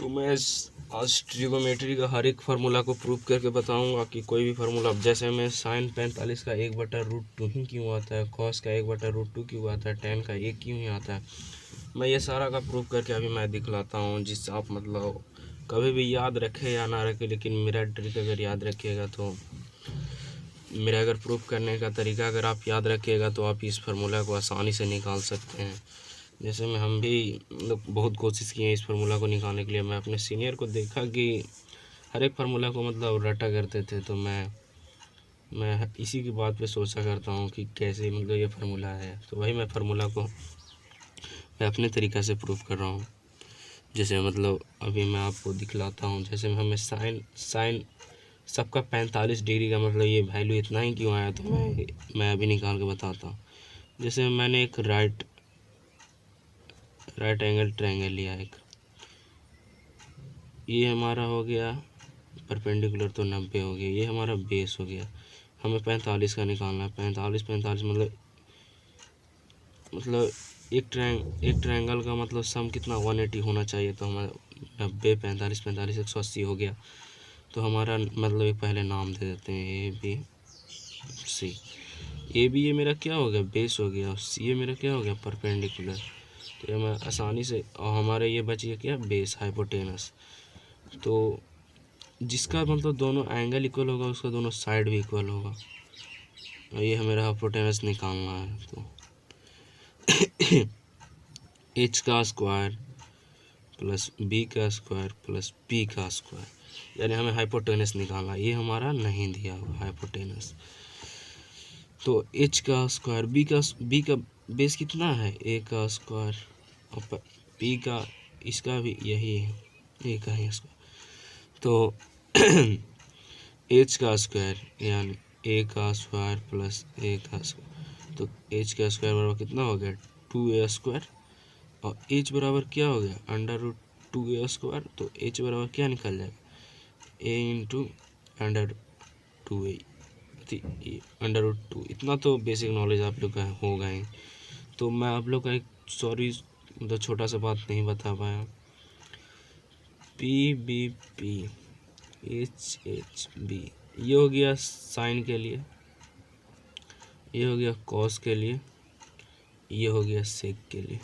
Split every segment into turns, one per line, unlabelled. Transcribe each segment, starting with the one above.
तो मैं आज ट्रिगोमेट्री का हर एक फार्मूला को प्रूव करके बताऊंगा कि कोई भी फार्मूला, जैसे मैं साइन 45 का 1/√2 ही क्यों आता है, कॉस का 1/√2 क्यों आता है, टेन का 1 क्यों ही आता है, मैं ये सारा का प्रूव करके अभी मैं दिखलाता हूँ, जिससे आप मतलब कभी भी याद रखे या ना रखे, लेकिन मेरा ट्रिक अगर याद रखिएगा तो मेरा अगर प्रूफ करने का तरीका अगर आप याद रखिएगा तो आप इस फार्मूला को आसानी से निकाल सकते हैं। जैसे मैं हम भी बहुत कोशिश किए हैं इस फार्मूला को निकालने के लिए। मैं अपने सीनियर को देखा कि हर एक फार्मूला को मतलब रटा करते थे, तो मैं इसी की बात पे सोचा करता हूँ कि कैसे मतलब ये फार्मूला है, तो वही मैं फार्मूला को मैं अपने तरीक़ा से प्रूफ कर रहा हूँ। जैसे मतलब अभी मैं आपको दिखलाता हूँ। जैसे हमें साइन सबका 45 डिग्री का मतलब ये वैल्यू इतना ही क्यों आया, तो मैं अभी निकाल के बताता हूँ। जैसे मैंने एक राइट एंगल ट्रायंगल लिया, एक ये हमारा हो गया परपेंडिकुलर, तो 90 हो गया, ये हमारा बेस हो गया। हमें 45 का निकालना है। 45 मतलब एक ट्रायंगल का मतलब सम कितना 180 होना चाहिए, तो हमारा 90 45 180 हो गया। तो हमारा मतलब एक पहले नाम दे देते हैं ABC। AB ये मेरा क्या हो गया, बेस हो गया। C ये मेरा क्या हो गया, परपेंडिकुलर। तो ये मैं आसानी से, और हमारे ये बच गया क्या, बेस, हाइपोटेनस। तो जिसका मतलब दोनों एंगल इक्वल होगा उसका दोनों साइड भी इक्वल होगा, और ये मेरा हाइपोटेनस निकालना है। तो H का स्क्वायर प्लस B का स्क्वायर प्लस P का स्क्वायर, यानी हमें हाइपोटेनस निकालना। ये हमारा नहीं दिया हुआ हाइपोटेनस। तो H का स्क्वायर, B का बेस कितना है, A का स्क्वायर, और P का इसका भी यही है, A का ही स्क्वायर। तो H का स्क्वायर यानी A का स्क्वायर प्लस A का स्क्वायर, तो H का स्क्वायर बराबर कितना हो गया, 2A स्क्वायर, और H बराबर क्या हो गया, √2A स्क्वायर। तो H बराबर क्या निकल जाएगा, A इंटू √2A, √2। इतना तो बेसिक नॉलेज आप लोग का होगा ही। तो मैं आप लोग का एक मतलब छोटा सा बात नहीं बता पाया। PBP HHB ये हो गया साइन के लिए, ये हो गया कॉस के लिए, ये हो गया सेक के लिए।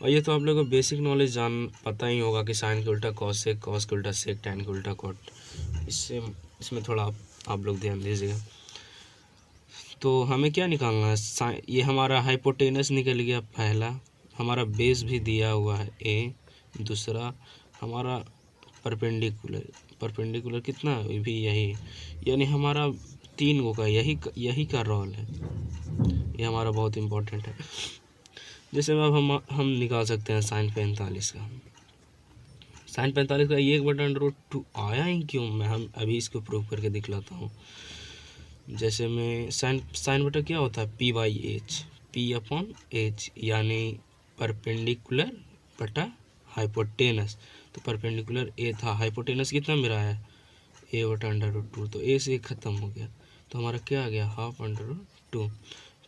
और ये तो आप लोगों को बेसिक नॉलेज पता ही होगा कि साइन के उल्टा कॉस सेक, कॉस के उल्टा सेक, टैन के उल्टा कॉट। इसमें थोड़ा आप लोग ध्यान दीजिएगा। तो हमें क्या निकालना है, ये हमारा हाइपोटेनस निकल गया पहला, हमारा बेस भी दिया हुआ है A, दूसरा हमारा परपेंडिकुलर कितना है भी यही, यानी हमारा 3 गो का यही का रोल है। ये हमारा बहुत इम्पोर्टेंट है। जैसे अब हम निकाल सकते हैं साइन 45 का। साइन 45 का 1/√2 आया ही क्यों, हम अभी इसको प्रूव करके दिखलाता हूँ। जैसे में साइन बटा क्या होता है, P/H, P/H, यानी परपेंडिकुलर बटा हाइपोटेनस। तो परपेंडिकुलर A था, हाइपोटेनस कितना मेरा है, A/√2, तो A से ख़त्म हो गया, तो हमारा क्या आ गया, ½ √2।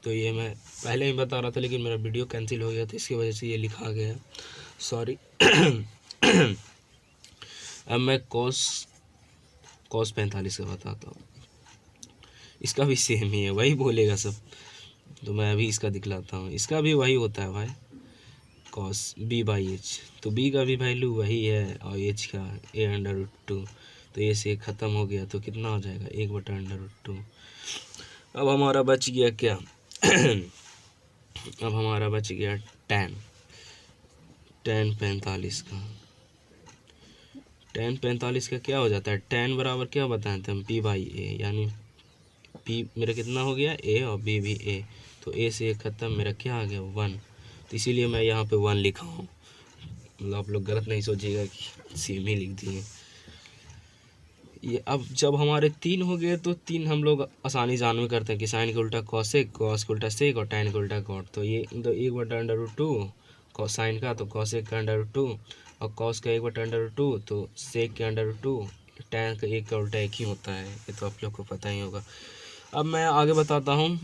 तो ये मैं पहले ही बता रहा था, लेकिन मेरा वीडियो कैंसिल हो गया था, इसकी वजह से ये लिखा गया, सॉरी। अब मैं कॉस 45 का बताता हूँ। इसका भी सेम ही है, वही बोलेगा सब, तो मैं अभी इसका दिखलाता हूँ। इसका भी वही होता है भाई, कॉस B/H। तो B का भी वैल्यू वही है, और H का A√2। तो ये से ख़त्म हो गया, तो कितना हो जाएगा, 1/√2। अब हमारा बच गया क्या अब हमारा बच गया टैन 45 का। टैन 45 का क्या हो जाता है, टैन बराबर क्या बताए थे हम, P/A, यानी P मेरा कितना हो गया, A, और B भी A। तो A से ख़त्म, मेरा क्या आ गया, 1। तो इसीलिए मैं यहाँ पे 1 लिखा हूँ। मतलब आप लोग गलत नहीं सोचिएगा कि सेम ही लिख दिए। ये अब जब हमारे 3 हो गए, तो 3 हम लोग आसानी जान में करते हैं कि साइन के उल्टा कॉसेक, कॉस के उल्टा सेक, और टैन के उल्टा कॉट। तो ये तो 1/√2 साइन का, तो कॉसेक का √2, और कॉस का 1/√2, तो सेक के √2, टैन का 1 का उल्टा 1 ही होता है। ये तो आप लोग को पता ही होगा। अब मैं आगे बताता हूँ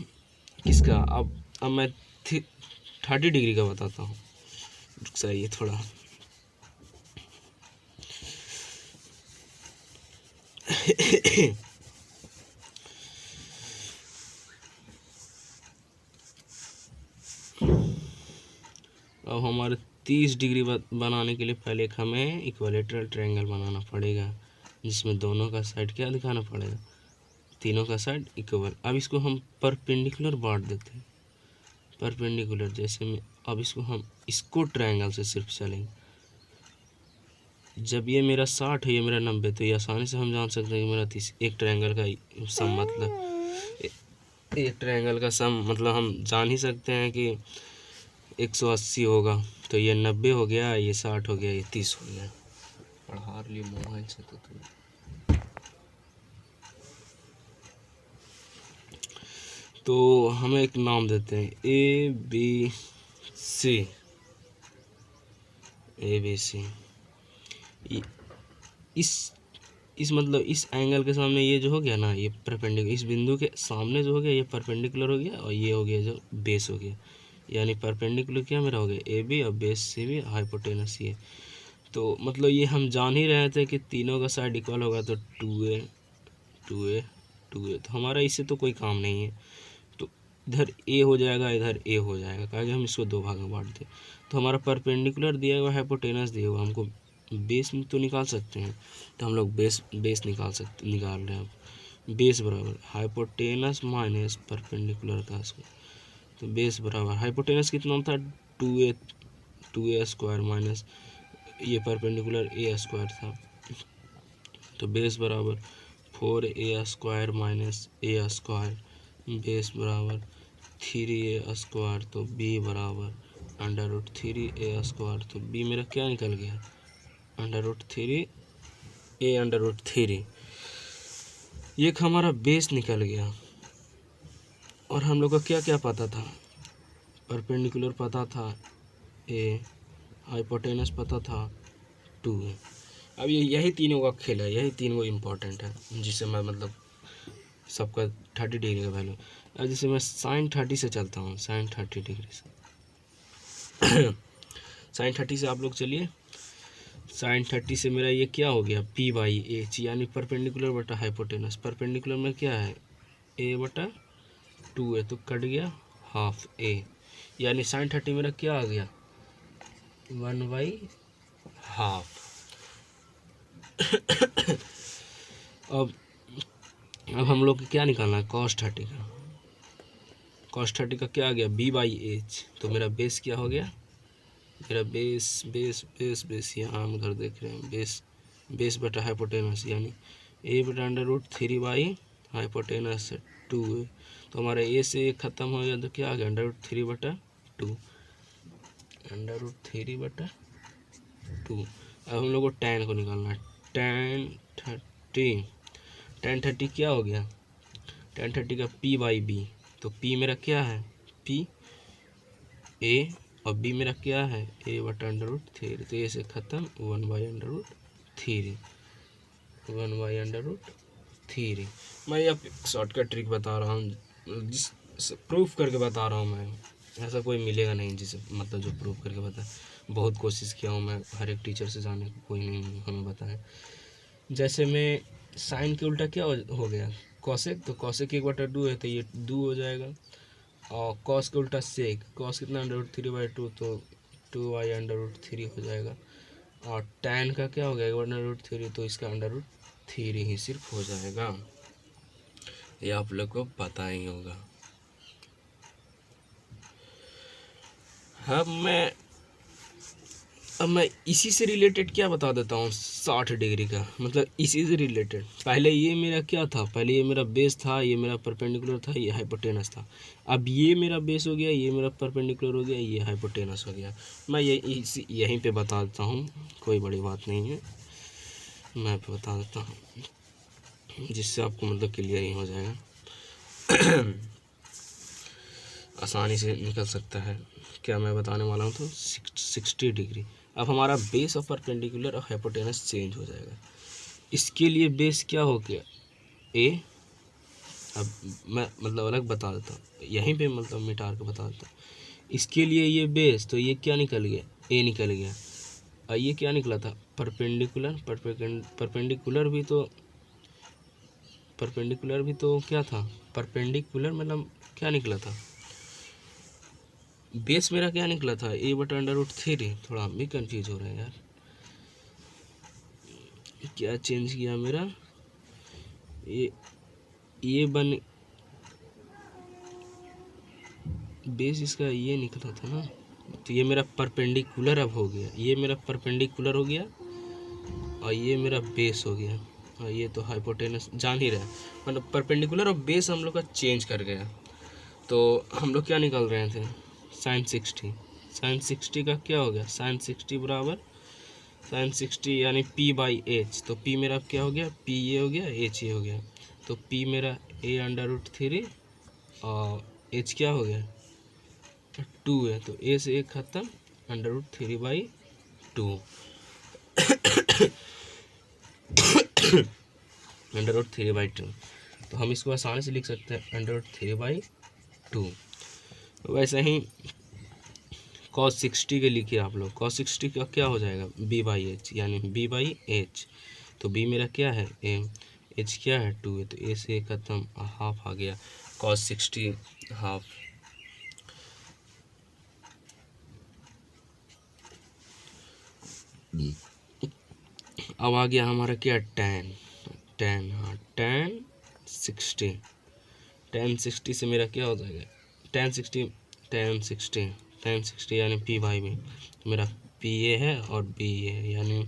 किसका। अब मैं 30 डिग्री का बताता हूँ। सही है थोड़ा, अब हमारे 30 डिग्री बनाने के लिए पहले एक हमें इक्विलेटरल ट्रायंगल बनाना पड़ेगा, जिसमें दोनों का साइड क्या दिखाना पड़ेगा, तीनों का साइड इक्वल। अब इसको हम परपेंडिकुलर बांट देते हैं, परपेंडिकुलर। जैसे में अब इसको ट्रायंगल से सिर्फ चलेंगे। जब ये मेरा 60 है, ये मेरा 90, तो ये आसानी से हम जान सकते हैं कि मेरा एक ट्रायंगल का सम मतलब एक ट्रायंगल का सम मतलब हम जान ही सकते हैं कि 180 होगा। तो ये 90 हो गया, ये 60 हो गया, ये 30 हो गया। पढ़ा लिए मोबाइल से तो हमें एक नाम देते हैं ABC। इस मतलब इस एंगल के सामने ये जो हो गया ना, ये परपेंडिकुलर, इस बिंदु के सामने जो हो गया ये परपेंडिकुलर हो गया, और ये हो गया जो बेस हो गया। यानी परपेंडिकुलर क्या मेरा हो गया AB, और बेस CB, हाइपोटेनस ये। तो मतलब ये हम जान ही रहे थे कि तीनों का साइड इक्वल होगा, तो 2A 2A 2A। तो हमारा इससे तो कोई काम नहीं है, तो इधर A हो जाएगा, इधर A हो जाएगा, कहा कि हम इसको दो भाग में बांट दें। तो हमारा परपेंडिकुलर दिया हुआ, हाइपोटेनस दिया हुआ, हमको बेस में तो निकाल सकते हैं। तो हम लोग बेस निकाल रहे हैं। अब बेस बराबर हाइपोटेनस माइनस परपेंडिकुलर का स्क्वायर। तो बेस बराबर हाइपोटेनस कितना था 2A स्क्वायर माइनस ये परपेंडिकुलर A स्क्वायर था। तो बेस बराबर 4A square minus A square, base बराबर 3A स्क्वायर। तो B बराबर √3A स्क्वायर। तो B मेरा क्या निकल गया, √3A/3। ये हमारा बेस निकल गया। और हम लोग को क्या क्या पता था, परपेंडिकुलर पता था A, हाइपोटेनस पता था 2A। अब यही तीनों का खेल है, यही तीनों इम्पोर्टेंट है, जिससे मैं मतलब सबका 30 डिग्री का वैल्यू। अब जैसे मैं sin 30 से चलता हूँ, sin 30 डिग्री से sin 30 से आप लोग चलिए। sin 30 से मेरा ये क्या हो गया, P/H, यानी परपेंडिकुलर बटा हाइपोटेनस। परपेंडिकुलर में क्या है A/2A, तो कट गया हाफ A, यानी sin 30 मेरा क्या आ गया 1/2। अब हम लोग को क्या निकालना है, cos 30 का। cos 30 का क्या आ गया B/H। तो मेरा बेस क्या हो गया, मेरा बेस यहाँ हम उधर देख रहे हैं, बेस बटा हाइपोटेनस, यानी A/√3 बाई हाइपोटेनस 2A। तो हमारा A से ख़त्म हो गया, तो क्या आ गया √3/2, √3/2। अब हम लोग को tan को निकालना है, tan 30 क्या हो गया, tan 30 का P/B। तो P मेरा क्या है A, और B मेरा क्या है A/√3। तो A से ख़त्म 1/√3। मैं ये शॉर्टकट ट्रिक बता रहा हूँ, जिस प्रूफ करके बता रहा हूँ मैं। ऐसा कोई मिलेगा नहीं जिसे मतलब जो प्रूफ करके बताए। बहुत कोशिश किया हूँ मैं, हर एक टीचर से जाने को, कोई नहीं हमें बताए। जैसे मैं साइन के उल्टा क्या हो गया कॉसेक, तो कॉसेक 1/2 है, तो ये 2 हो जाएगा। और कॉस के उल्टा सेक, कॉस कितना √3/2, तो 2y/√3 हो जाएगा। और टैन का क्या हो गया 1/√3, तो इसका √3 ही सिर्फ हो जाएगा। ये आप लोग को पता ही होगा। अब मैं इसी से रिलेटेड क्या बता देता हूँ 60 डिग्री का, मतलब इसी से रिलेटेड। पहले ये मेरा क्या था, पहले ये मेरा बेस था, ये मेरा परपेंडिकुलर था, ये हाइपोटेनस था। अब ये मेरा बेस हो गया, ये मेरा परपेंडिकुलर हो गया, ये हाइपोटेनस हो गया। मैं यहीं पे बता देता हूँ, कोई बड़ी बात नहीं है, मैं बता देता हूँ, जिससे आपको मतलब क्लियर ही हो जाएगा। आसानी से निकल सकता है। क्या मैं बताने वाला हूँ, तो 60 डिग्री। अब हमारा बेस और परपेंडिकुलर और हाइपोटेनस चेंज हो जाएगा। इसके लिए बेस क्या हो गया A। अब मैं मतलब अलग बता देता हूँ, यहीं पे मतलब मिटार के बता देता हूँ। इसके लिए ये बेस, तो ये क्या निकल गया A निकल गया, और ये क्या निकला था परपेंडिकुलर भी, तो परपेंडिकुलर भी तो क्या था, परपेंडिकुलर मतलब क्या निकला था, बेस मेरा क्या निकला था, a/√3। थोड़ा हम भी कंफ्यूज हो रहे हैं यार, क्या चेंज किया मेरा, ये बन बेस इसका ये निकला था ना, तो ये मेरा परपेंडिकुलर अब हो गया, ये मेरा परपेंडिकुलर हो गया और ये मेरा बेस हो गया, और ये तो हाइपोटेनस जान ही रहा है, मतलब परपेंडिकुलर और बेस हम लोग का चेंज कर गया। तो हम लोग क्या निकाल रहे थे, sin 60। sin 60 का क्या हो गया, sin 60 बराबर sin 60 यानी p/h। तो p मेरा क्या हो गया, p ये हो गया, h ये हो गया। तो p मेरा a/√3 और h क्या हो गया 2 है, तो a से 1 खत्म, √3/2 √3/2। तो हम इसको आसानी से लिख सकते हैं √3/2। वैसे ही cos 60 के लिखिए आप लोग, cos 60 का क्या हो जाएगा, b/h यानी b/h। तो b मेरा क्या है a, h क्या है 2 है, तो a से खत्म, हाफ आ गया, cos 60 हाफ। अब आ गया हमारा क्या, tan। हाँ tan 60 से मेरा क्या हो जाएगा, tan 60 यानी p/b, तो मेरा p ये है और b ये है, यानी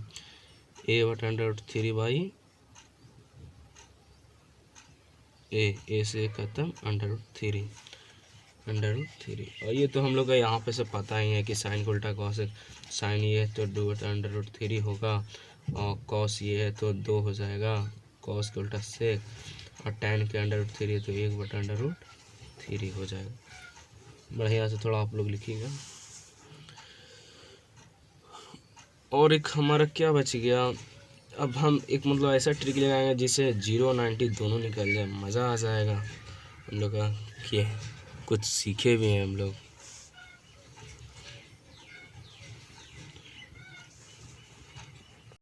a/√3/a, a से खत्म √3। और ये तो हम लोग का यहाँ पे से पता ही है कि साइन को उल्टा कॉस है, साइन ये है तो 2/√3 होगा, और कॉस ये है तो 2 हो जाएगा, कॉस के उल्टा सेक, और tan के √3 है तो 1/√3 हो जाएगा। बढ़िया से थोड़ा आप लोग लिखिएगा। और एक हमारा क्या बच गया, अब हम एक मतलब ऐसा ट्रिक लगाएंगे जिससे 0 90 दोनों निकल जाए, मज़ा आ जाएगा हम लोग का, कि कुछ सीखे भी हैं हम लोग।